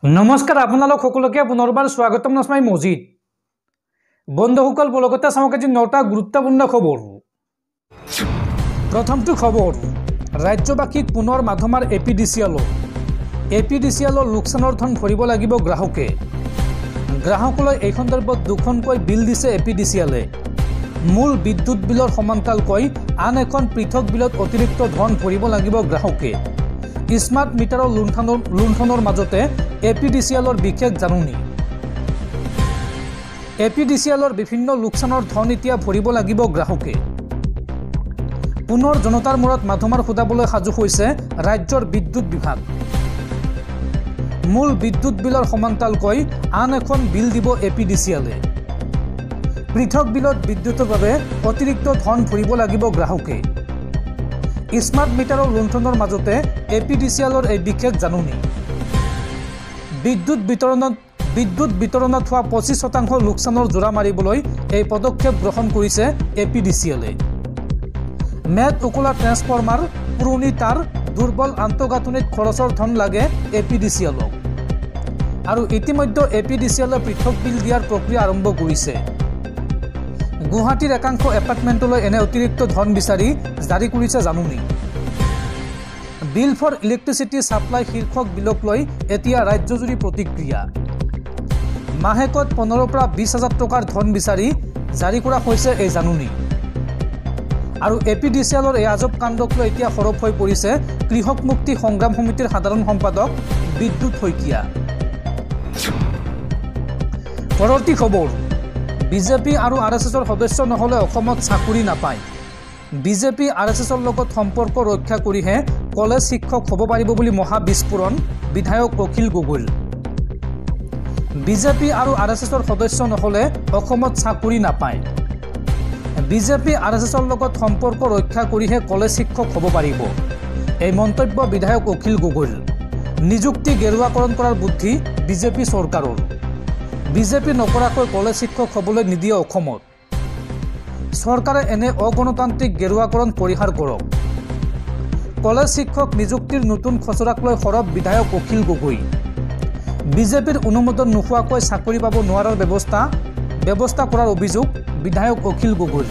নমস্কাৰ আপোনালোক সকলোকে পুনৰবাৰ স্বাগতম নস্মাই মজিদ বন্ধুসকল বলগতে চাওক আজি 9টা গুৰুত্বপূৰ্ণ খবৰ। প্ৰথমটো খবৰ, ৰাজ্যবাসীক পুনৰ মাধমাৰ এপিডিচিএলৰ লোকচানৰ ধন ভৰিব লাগিব গ্ৰাহকে। গ্ৰাহকলৈ এই সন্দৰ্ভত দুখনকৈ বিল দিছে এপিডিচিএলে। মূল বিদ্যুৎ বিলৰ সমান্তৰালকৈ আন এখন পৃথক বিলত অতিৰিক্ত ধন ভৰিব লাগিব গ্ৰাহকে। স্মাৰ্ট মিটাৰৰ লুণ্ঠনৰ মাজতে এপিডিচিএলৰ বিশেষ জাননী। এপিডিচিএলৰ বিভিন্ন লোকচানৰ ধন এতিয়া ভৰিব লাগিব গ্ৰাহকে। পুনৰ জনতাৰ মূৰত মাধমাৰ সোধাবলৈ সাজু হৈছে ৰাজ্যৰ বিদ্যুৎ বিভাগ। মূল বিদ্যুৎ বিলৰ সমান্তৰালকৈ আন এখন বিল দিব এপিডিচিএলে। পৃথক বিলত বিদ্যুতৰ বাবে অতিৰিক্ত ধন ভৰিব লাগিব গ্ৰাহকে। স্মাৰ্ট মিটাৰৰ লুণ্ঠনৰ মাজতে এপিডিচিএলৰ এই বিশেষ জাননী। বিদ্যুৎ বিতৰণত হোৱা 25% লোকচানৰ জোৰা মাৰিবলৈ এই পদক্ষেপ গ্ৰহণ কৰিছে এপিডিচিএলে। মেদ উকলা ট্ৰেন্সফৰ্মাৰ, পুৰণি তাঁৰ, দুৰ্বল আন্তঃগাঁথনিত খৰচৰ ধন লাগে এপিডিচিএলক। আৰু ইতিমধ্যে এপিডিচিএলে পৃথক বিল দিয়াৰ প্ৰক্ৰিয়া আৰম্ভ কৰিছে। গুৱাহাটীৰ একাংশ এপাৰ্টমেণ্টলৈ এনে অতিৰিক্ত ধন বিচাৰি জাৰি কৰিছে জাননী। বিল ফৰ ইলেক্ট্ৰিচিটি ছাপ্লাই শীৰ্ষক বিলক লৈ এতিয়া ৰাজ্যজুৰি প্ৰতিক্ৰিয়া। মাহেকত 15 পৰা 20,000 টকাৰ ধন বিচাৰি জাৰি কৰা হৈছে এই জাননী। আৰু এপিডিচিএলৰ এই আজব কাণ্ডক লৈ এতিয়া সৰব হৈ পৰিছে কৃষক মুক্তি সংগ্ৰাম সমিতিৰ সাধাৰণ সম্পাদক বিদ্যুৎ শইকীয়া। পৰৱৰ্তী খবৰ, বিজেপি আৰু আৰএছএছৰ সদস্য নহ'লে অসমত চাকৰি নাপায়। বিজেপি আৰএছএছৰ লগত সম্পৰ্ক ৰক্ষা কৰিহে কলেজ শিক্ষক হ'ব পাৰিব বুলি মহাবিস্ফোৰণ বিধায়ক অখিল গগৈৰ। বিজেপি আৰু আৰএছএছৰ সদস্য নহ'লে অসমত চাকৰি নাপায়। বিজেপি আৰএছএছৰ লগত সম্পৰ্ক ৰক্ষা কৰিহে কলেজ শিক্ষক হ'ব পাৰিব, এই মন্তব্য বিধায়ক অখিল গগৈৰ। নিযুক্তি গেৰুৱাকৰণ কৰাৰ বুদ্ধি বিজেপি চৰকাৰৰ। বিজেপি নকৰাকৈ কলেজ শিক্ষক হ'বলৈ নিদিয়ে অসমত। চৰকাৰে এনে অগণতান্ত্ৰিক গেৰুৱাকৰণ পৰিহাৰ কৰক। কলেজ শিক্ষক নিযুক্তিৰ নতুন খচৰাক লৈ সৰব বিধায়ক অখিল গগৈ। বিজেপিৰ অনুমোদন নোহোৱাকৈ চাকৰি পাব নোৱাৰাৰ ব্যৱস্থা কৰাৰ অভিযোগ বিধায়ক অখিল গগৈ।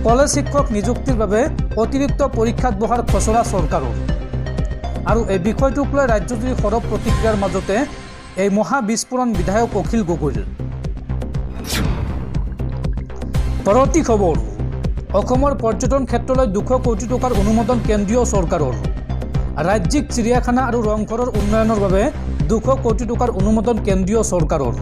কলেজ শিক্ষক নিযুক্তিৰ বাবে অতিৰিক্ত পৰীক্ষাত বহাৰ খচৰা চৰকাৰৰ। আৰু এই বিষয়টোক লৈ ৰাজ্যজুৰি সৰব প্ৰতিক্ৰিয়াৰ মাজতে এই মহাবিস্ফোৰণ বিধায়ক অখিল গগৈৰ। পৰৱৰ্তী খবৰ, অসমৰ পৰ্যটন ক্ষেত্ৰলৈ 200 কোটি টকাৰ অনুমোদন কেন্দ্ৰীয় চৰকাৰৰ। ৰাজ্যিক চিৰিয়াখানা আৰু ৰংঘৰৰ উন্নয়নৰ বাবে 200 কোটি টকাৰ অনুমোদন কেন্দ্ৰীয় চৰকাৰৰ।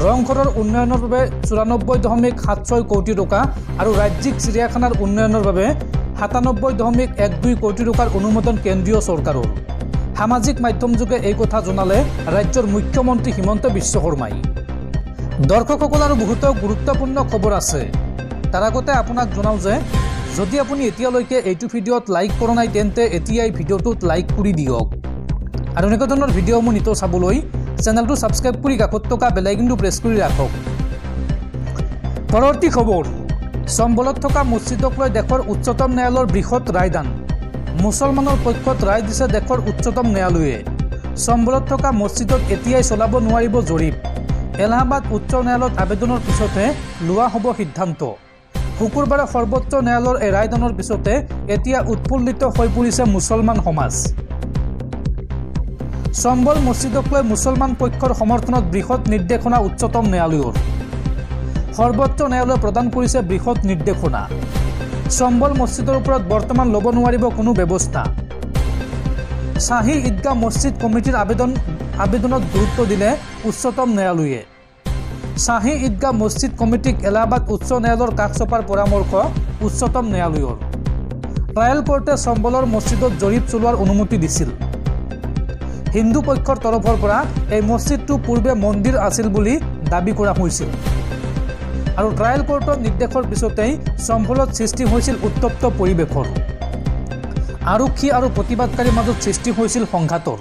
ৰংঘৰৰ উন্নয়নৰ বাবে 94.76 কোটি টকা আৰু ৰাজ্যিক চিৰিয়াখানাৰ উন্নয়নৰ বাবে 97.12 কোটি টকাৰ অনুমোদন কেন্দ্ৰীয় চৰকাৰৰ। সামাজিক মাধ্যমযোগে এই কথা জনালে ৰাজ্যৰ মুখ্যমন্ত্ৰী হিমন্ত বিশ্ব শৰ্মাই। দৰ্শকসকল আৰু বহুতো গুৰুত্বপূৰ্ণ খবৰ আছে। তাৰ আগতে আপোনাক জনাওঁ যে যদি আপুনি এতিয়ালৈকে এইটো ভিডিঅ'ত লাইক কৰা নাই তেন্তে এতিয়াই ভিডিঅ'টোত লাইক কৰি দিয়ক। আৰু এনেকুৱা ধৰণৰ ভিডিঅ'সমূহ নিতৌ চাবলৈ চেনেলটো ছাবস্ক্ৰাইব কৰি কাষত থকা বেল আইকনটো প্ৰেছ কৰি ৰাখক। পৰৱৰ্তী খবৰ, চম্বলত থকা মছজিদক লৈ দেশৰ উচ্চতম ন্যায়ালয়ৰ বৃহৎ ৰায়দান। মুছলমানৰ পক্ষত ৰায় দিছে দেশৰ উচ্চতম ন্যায়ালয়ে। চম্বলত থকা মছজিদত এতিয়াই চলাব নোৱাৰিব জৰীপ। এলাহাবাদ উচ্চ ন্যায়ালয়ত আবেদনৰ পিছতহে লোৱা হ'ব সিদ্ধান্ত। শুকুৰবাৰে সৰ্বোচ্চ ন্যায়ালয়ৰ এই ৰায়দানৰ পিছতে এতিয়া উৎফুল্লিত হৈ পৰিছে মুছলমান সমাজ। চম্বল মছজিদক লৈ মুছলমান পক্ষৰ সমৰ্থনত বৃহৎ নিৰ্দেশনা উচ্চতম ন্যায়ালয়ৰ। সৰ্বোচ্চ ন্যায়ালয়ে প্ৰদান কৰিছে বৃহৎ নিৰ্দেশনা। চম্বল মছজিদৰ ওপৰত বৰ্তমান ল'ব নোৱাৰিব কোনো ব্যৱস্থা। শ্বাহী ঈদগাহ মছজিদ কমিটিৰ আবেদনত গুৰুত্ব দিলে উচ্চতম ন্যায়ালয়ে। শ্বাহী ঈদগাহ মছজিদ কমিটিক এলাহাবাদ উচ্চ ন্যায়ালয়ৰ কাষ চপাৰ পৰামৰ্শ উচ্চতম ন্যায়ালয়ৰ। ট্ৰায়েল কোৰ্টে চম্বলৰ মছজিদত জৰীপ চলোৱাৰ অনুমতি দিছিল। হিন্দু পক্ষৰ তৰফৰ পৰা এই মছজিদটো পূৰ্বে মন্দিৰ আছিল বুলি দাবী কৰা হৈছিল। আৰু ট্ৰায়েল কোৰ্টৰ নিৰ্দেশৰ পিছতেই চম্বলত সৃষ্টি হৈছিল উত্তপ্ত পৰিৱেশৰ। আৰক্ষী আৰু প্ৰতিবাদকাৰীৰ মাজত সৃষ্টি হৈছিল সংঘাতৰ।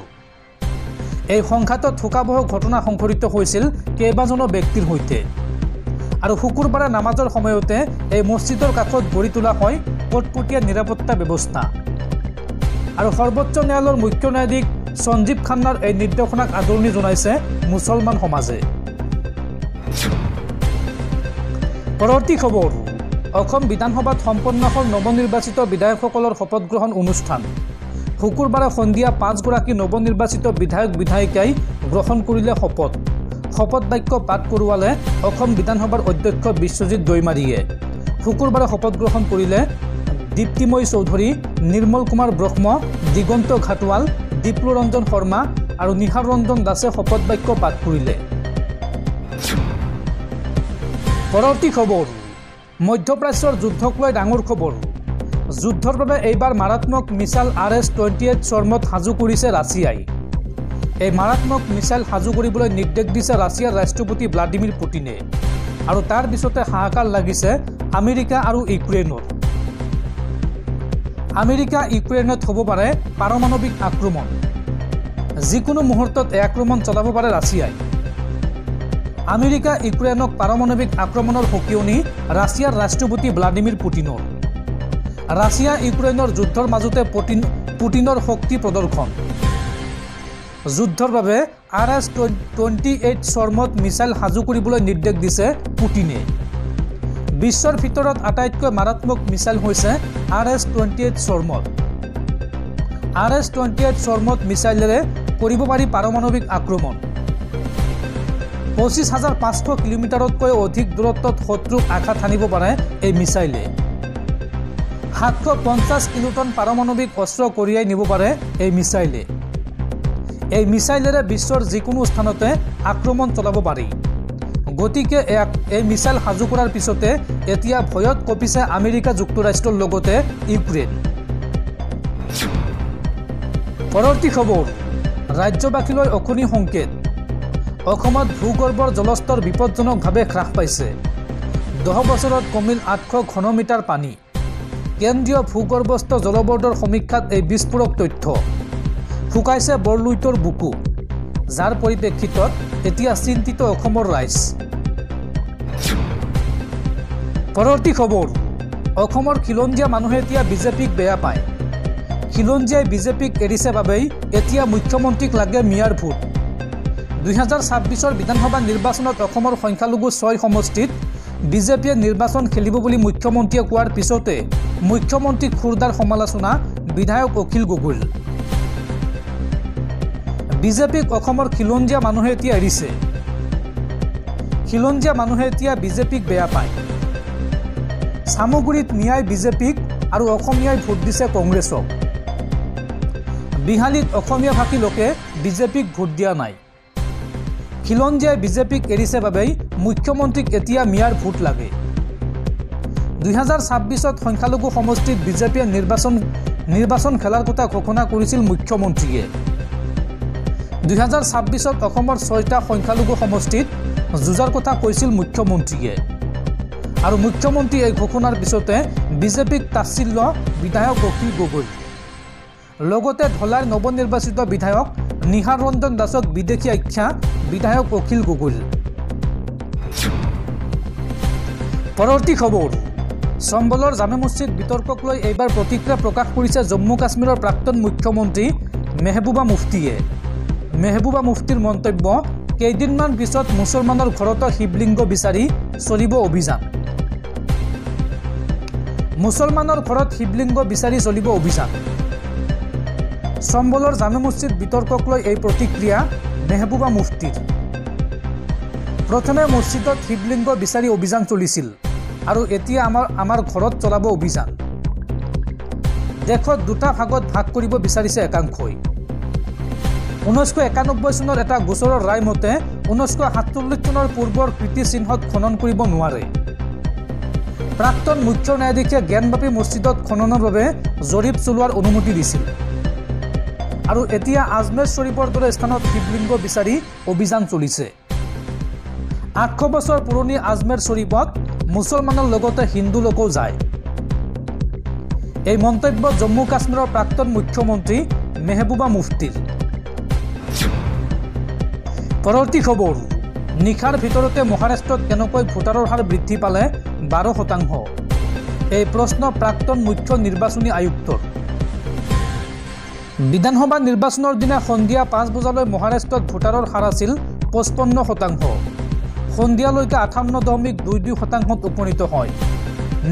এই সংঘাতত শোকাবহ ঘটনা সংঘটিত হৈছিল কেইবাজনো ব্যক্তিৰ সৈতে। আৰু শুকুৰবাৰে নামাজৰ সময়তে এই মছজিদৰ কাষত গঢ়ি তোলা হয় কটকটীয়া নিৰাপত্তা ব্যৱস্থা। আৰু সৰ্বোচ্চ ন্যায়ালয়ৰ মুখ্য ন্যায়াধীশ সঞ্জীৱ খান্নাৰ এই নিৰ্দেশনাক আদৰণি জনাইছে মুছলমান সমাজে। পৰৱৰ্তী খবৰ, অসম বিধানসভাত সম্পন্ন হ'ল নৱনিৰ্বাচিত বিধায়কসকলৰ শপত গ্ৰহণ অনুষ্ঠান। শুকুৰবাৰে সন্ধিয়া 5 গৰাকী নৱনিৰ্বাচিত বিধায়ক বিধায়িকাই গ্ৰহণ কৰিলে শপত। শপত বাক্য পাঠ কৰোৱালে অসম বিধানসভাৰ অধ্যক্ষ বিশ্বজিৎ দৈমাৰীয়ে। শুকুৰবাৰে শপত গ্ৰহণ কৰিলে দীপ্তিময় চৌধুৰী, নিৰ্মল কুমাৰ ব্ৰহ্ম, দিগন্ত ঘাটোৱাল, দীপ্লু ৰঞ্জন শৰ্মা আৰু নিহাৰ ৰঞ্জন দাসে শপত বাক্য পাঠ কৰিলে। পৰৱৰ্তী খবৰ, মধ্যপ্ৰাচ্যৰ যুদ্ধক লৈ ডাঙৰ খবৰ। যুদ্ধৰ বাবে এইবাৰ মাৰাত্মক মিছাইল RS-28 শৰ্মত সাজু কৰিছে ৰাছিয়াই। এই মাৰাত্মক মিছাইল সাজু কৰিবলৈ নিৰ্দেশ দিছে ৰাছিয়াৰ ৰাষ্ট্ৰপতি ভ্লাডিমিৰ পুটিনে। আৰু তাৰ পিছতে হাহাকাৰ লাগিছে আমেৰিকা আৰু ইউক্ৰেইনৰ। আমেৰিকা ইউক্ৰেইনত হ'ব পাৰে পাৰমাণৱিক আক্ৰমণ। যিকোনো মুহূৰ্তত এই আক্ৰমণ চলাব পাৰে ৰাছিয়াই। আমেৰিকা ইউক্ৰেইনক পাৰমাণৱিক আক্ৰমণৰ সকিয়নি ৰাছিয়াৰ ৰাষ্ট্ৰপতি ভ্লাডিমিৰ পুটিনৰ। ৰাছিয়া ইউক্ৰেইনৰ যুদ্ধৰ মাজতে পুটিনৰ শক্তি প্ৰদৰ্শন। যুদ্ধৰ বাবে RS-28 শৰ্মত মিছাইল সাজু কৰিবলৈ নিৰ্দেশ দিছে পুটিনে। বিশ্বৰ ভিতৰত আটাইতকৈ মাৰাত্মক মিছাইল হৈছে RS-28 শৰ্মত। RS-28 শৰ্মত মিছাইলেৰে কৰিব পাৰি পাৰমাণৱিক আক্ৰমণ। 25,500 কিলোমিটাৰতকৈ অধিক দূৰত্বত শত্ৰুক আঘাত হানিব পাৰে এই মিছাইলে। 750 কিলোটন পাৰমাণৱিক অস্ত্ৰ কঢ়িয়াই নিব পাৰে এই মিছাইলে। এই মিছাইলেৰে বিশ্বৰ যিকোনো স্থানতে আক্ৰমণ চলাব পাৰি। গতিকে এই মিছাইল সাজু কৰাৰ পিছতে এতিয়া ভয়ত কঁপিছে আমেৰিকা যুক্তৰাষ্ট্ৰৰ লগতে ইউক্ৰেইন। পৰৱৰ্তী খবৰ, ৰাজ্যবাসীলৈ অশনি সংকেত। অসমত ভূগৰ্ভৰ জলস্তৰ বিপদজনকভাৱে হ্ৰাস পাইছে। 10 বছৰত কমিল 800 ঘনমিটাৰ পানী। কেন্দ্ৰীয় ভূগৰ্ভস্থ জল বৰ্ডৰ সমীক্ষাত এই বিস্ফোৰক তথ্য। শুকাইছে বৰলুইতৰ বুকু, যাৰ পৰিপ্ৰেক্ষিতত এতিয়া চিন্তিত অসমৰ ৰাইজ। পৰৱৰ্তী খবৰ, অসমৰ খিলঞ্জীয়া মানুহে এতিয়া বিজেপিক বেয়া পায়। খিলঞ্জীয়াই বিজেপিক এৰিছে বাবেই এতিয়া মুখ্যমন্ত্ৰীক লাগে মিয়াৰ ভোট। 2026 বিধানসভা নিৰ্বাচনত অসমৰ সংখ্যালঘু 6 সমষ্টিত বিজেপিয়ে নিৰ্বাচন খেলিব বুলি মুখ্যমন্ত্ৰীয়ে কোৱাৰ পিছতে মুখ্যমন্ত্ৰীক খুৰদাৰ সমালোচনা বিধায়ক অখিল গগৈৰ। বিজেপিক অসমৰ খিলঞ্জীয়া মানুহে এতিয়া এৰিছে। খিলঞ্জীয়া মানুহে এতিয়া বিজেপিক বেয়া পায়। চামগুৰিত মিয়াই বিজেপিক আৰু অসমীয়াই ভোট দিছে কংগ্ৰেছক। বিহালীত অসমীয়া ভাষী লোকে বিজেপিক ভোট দিয়া নাই। খিলঞ্জীয়াই বিজেপিক এৰিছে বাবেই মুখ্যমন্ত্ৰীক এতিয়া মিয়াৰ ভোট লাগে। 2026 সংখ্যালঘু সমষ্টিত বিজেপিয়ে নিৰ্বাচন খেলাৰ কথা ঘোষণা কৰিছিল মুখ্যমন্ত্ৰীয়ে। 2026 অসমৰ 6টা সংখ্যালঘু সমষ্টিত যুঁজাৰ কথা কৈছিল মুখ্যমন্ত্ৰীয়ে। আৰু মুখ্যমন্ত্ৰী এই ঘোষণাৰ পিছতে বিজেপিক তাচ্ছিল্য বিধায়ক অখিল গগৈ। লগতে ধলাইৰ নৱনিৰ্বাচিত বিধায়ক নিহাৰ ৰঞ্জন দাসক বিদেশী আখ্যা বিধায়ক অখিল গগৈৰ। পৰৱৰ্তী খবৰ, চম্বলৰ জামে মছজিদ বিতৰ্কক লৈ এইবাৰ প্ৰতিক্ৰিয়া প্ৰকাশ কৰিছে জম্মু কাশ্মীৰৰ প্ৰাক্তন মুখ্যমন্ত্ৰী মেহবুবা মুফতিয়ে। মেহবুবা মুফতিৰ মন্তব্য, কেইদিনমান পিছত মুছলমানৰ ঘৰতো শিৱলিংগ বিচাৰি চলিব অভিযান। মুছলমানৰ ঘৰত শিৱলিংগ বিচাৰি চলিব অভিযান। চম্বলৰ জামে মছজিদ বিতৰ্কক লৈ এই প্ৰতিক্ৰিয়া মেহবুবা মুফতিৰ। প্ৰথমে মছজিদত শিৱলিংগ বিচাৰি অভিযান চলিছিল আৰু এতিয়া আমাৰ ঘৰত চলাব অভিযান। দেশত দুটা ভাগত ভাগ কৰিব বিচাৰিছে একাংশই। 1991 চনৰ এটা গোচৰৰ ৰায় মতে 1947 চনৰ পূৰ্বৰ কীৰ্তিচিহ্নত খনন কৰিব নোৱাৰে। প্ৰাক্তন মুখ্য ন্যায়াধীশে জ্ঞানবাপী মছজিদত খননৰ বাবে জৰীপ চলোৱাৰ অনুমতি দিছিল। আৰু এতিয়া আজমেৰ শ্বৰীফৰ দৰে স্থানত শিৱলিংগ বিচাৰি অভিযান চলিছে। 800 বছৰ পুৰণি আজমেৰ শ্বৰীফত মুছলমানৰ লগতে হিন্দু লোকও যায়। এই মন্তব্য জম্মু কাশ্মীৰৰ প্ৰাক্তন মুখ্যমন্ত্ৰী মেহবুবা মুফতিৰ। পৰৱৰ্তী খবৰ, নিশাৰ ভিতৰতে মহাৰাষ্ট্ৰত কেনেকৈ ভোটাৰৰ হাৰ বৃদ্ধি পালে 12%? এই প্ৰশ্ন প্ৰাক্তন মুখ্য নিৰ্বাচনী আয়ুক্তৰ। বিধানসভা নিৰ্বাচনৰ দিনা সন্ধিয়া 5 বজালৈ মহাৰাষ্ট্ৰত ভোটাৰৰ হাৰ আছিল 55%। সন্ধিয়ালৈকে 58.22% উপনীত হয়।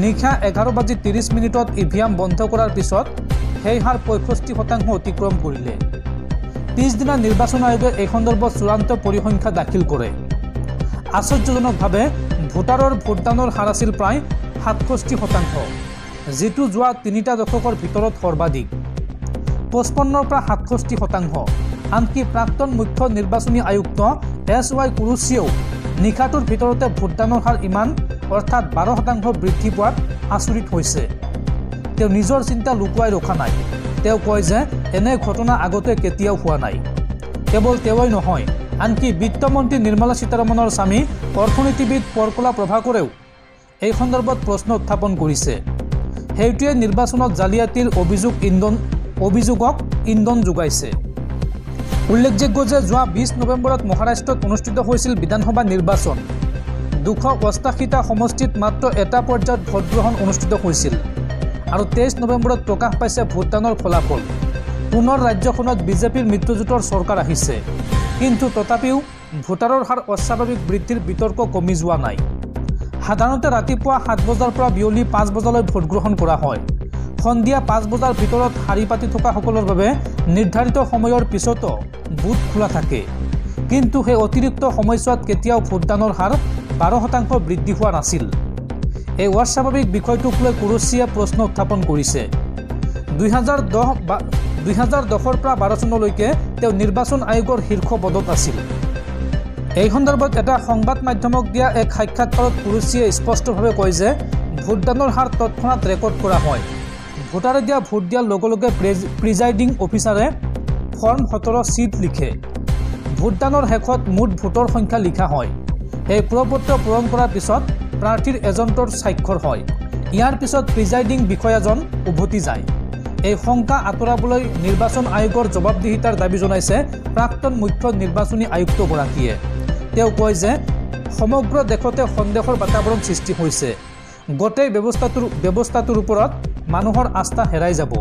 নিশা 11:30 ইভিএম বন্ধ কৰাৰ পিছত সেই হাৰ 65% অতিক্ৰম কৰিলে। পিছদিনা নিৰ্বাচন আয়োগে এই সন্দৰ্ভত চূড়ান্ত পৰিসংখ্যা দাখিল কৰে। আশ্চৰ্যজনকভাৱে ভোটাৰৰ ভোটদানৰ হাৰ আছিল প্ৰায় 67%, যিটো যোৱা 3টা দশকৰ ভিতৰত সৰ্বাধিক। 55ৰ পৰা 67%। আনকি প্ৰাক্তন মুখ্য নিৰ্বাচনী আয়ুক্ত SY কুৰুচিয়েও নিশাটোৰ ভিতৰতে ভোটদানৰ হাৰ ইমান অৰ্থাৎ 12% বৃদ্ধি পোৱাত আচৰিত হৈছে। তেওঁ নিজৰ চিন্তা লুকুৱাই ৰখা নাই। তেওঁ কয় যে এনে ঘটনা আগতে কেতিয়াও হোৱা নাই। কেৱল তেওঁই নহয়, আনকি বিত্তমন্ত্ৰী নিৰ্মলা সীতাৰমণৰ স্বামী অৰ্থনীতিবিদ পৰকলা প্ৰভাকৰেও এই সন্দৰ্ভত প্ৰশ্ন উত্থাপন কৰিছে। সেইটোৱে নিৰ্বাচনত জালিয়াতিৰ অভিযোগক ইন্ধন যোগাইছে। উল্লেখযোগ্য যে যোৱা 20 নৱেম্বৰত মহাৰাষ্ট্ৰত অনুষ্ঠিত হৈছিল বিধানসভা নিৰ্বাচন। 288টা সমষ্টিত মাত্ৰ এটা পৰ্যায়ত ভোটগ্ৰহণ অনুষ্ঠিত হৈছিল আৰু 23 নৱেম্বৰত প্ৰকাশ পাইছে ভোটদানৰ ফলাফল। পুনৰ ৰাজ্যখনত বিজেপিৰ মিত্ৰজোঁটৰ চৰকাৰ আহিছে, কিন্তু তথাপিও ভোটাৰৰ হাৰ অস্বাভাৱিক বৃদ্ধিৰ বিতৰ্ক কমি যোৱা নাই। সাধাৰণতে ৰাতিপুৱা 7 বজাৰ পৰা বিয়লি 5 বজালৈ ভোটগ্ৰহণ কৰা হয়। সন্ধিয়া 5 বজাৰ ভিতৰত শাৰী পাতি থকা সকলৰ বাবে নিৰ্ধাৰিত সময়ৰ পিছতো বুথ খোলা থাকে, কিন্তু সেই অতিৰিক্ত সময়ছোৱাত কেতিয়াও ভোটদানৰ হাৰ 12% বৃদ্ধি হোৱা নাছিল। এই অস্বাভাৱিক বিষয়টোক লৈ কুৰুচিয়ে প্ৰশ্ন উত্থাপন কৰিছে। 2010ৰ পৰা 12 চনলৈকে তেওঁ নিৰ্বাচন আয়োগৰ শীৰ্ষ পদত আছিল। এই সন্দৰ্ভত এটা সংবাদ মাধ্যমক দিয়া এক সাক্ষাৎকাৰত কুৰুচিয়ে স্পষ্টভাৱে কয় যে ভোটদানৰ হাৰ তৎক্ষণাত ৰেকৰ্ড কৰা হয়। ভোটাৰে দিয়া ভোট দিয়াৰ লগে লগে প্ৰিজাইডিং অফিচাৰে ফৰ্ম 17 চিট লিখে। ভোটদানৰ শেষত মুঠ ভোটৰ সংখ্যা লিখা হয়। এই প্ৰপত্ৰ পূৰণ কৰাৰ পিছত প্ৰাৰ্থীৰ এজেণ্টৰ স্বাক্ষৰ হয়। ইয়াৰ পিছত প্ৰিজাইডিং বিষয়াজন উভতি যায়। এই শংকা আঁতৰাবলৈ নিৰ্বাচন আয়োগৰ জবাবদিহিতাৰ দাবী জনাইছে প্ৰাক্তন মুখ্য নিৰ্বাচনী আয়ুক্তগৰাকীয়ে। তেওঁ কয় যে সমগ্ৰ দেশতে সন্দেহৰ বাতাবৰণ সৃষ্টি হৈছে। গোটেই ব্যৱস্থাটোৰ ওপৰত মানুহৰ আস্থা হেৰাই যাব।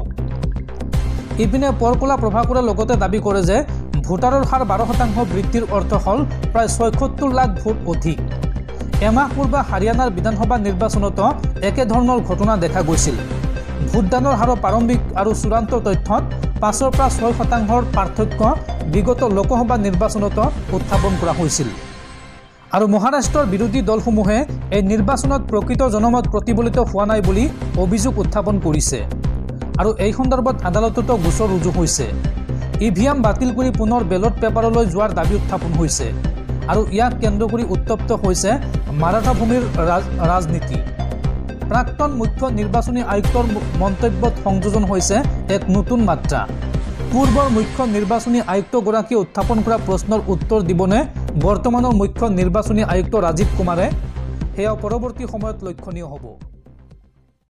ইপিনে পৰকলা প্ৰভাকৰে লগতে দাবী কৰে যে ভোটাৰৰ হাৰ 12% বৃদ্ধিৰ অৰ্থ হ'ল প্ৰায় 76 লাখ ভোট অধিক। এমাহ পূৰ্বে হাৰিয়ানাৰ বিধানসভা নিৰ্বাচনতো একেধৰণৰ ঘটনা দেখা গৈছিল। ভোটদানৰ হাৰৰ প্ৰাৰম্ভিক আৰু চূড়ান্ত তথ্যত 5ৰ পৰা 6% পাৰ্থক্য বিগত লোকসভা নিৰ্বাচনতো উত্থাপন কৰা হৈছিল। আৰু মহাৰাষ্ট্ৰৰ বিৰোধী দলসমূহে এই নিৰ্বাচনত প্ৰকৃত জনমত প্ৰতিফলিত হোৱা নাই বুলি অভিযোগ উত্থাপন কৰিছে আৰু এই সন্দৰ্ভত আদালততো গোচৰ ৰুজু হৈছে। ইভিএম বাতিল কৰি পুনৰ বেলট পেপাৰলৈ যোৱাৰ দাবী উত্থাপন হৈছে আৰু ইয়াক কেন্দ্ৰ কৰি উত্তপ্ত হৈছে মাৰাঠা ভূমিৰ ৰাজনীতি। প্ৰাক্তন মুখ্য নিৰ্বাচনী আয়ুক্তৰ মন্তব্যত সংযোজন হৈছে এক নতুন মাত্ৰা। পূৰ্বৰ মুখ্য নিৰ্বাচনী আয়ুক্তগৰাকীয়ে উত্থাপন কৰা প্ৰশ্নৰ উত্তৰ দিবনে বৰ্তমানৰ মুখ্য নিৰ্বাচনী আয়ুক্ত ৰাজীৱ কুমাৰে, সেয়া পৰৱৰ্তী সময়ত লক্ষণীয় হ'ব।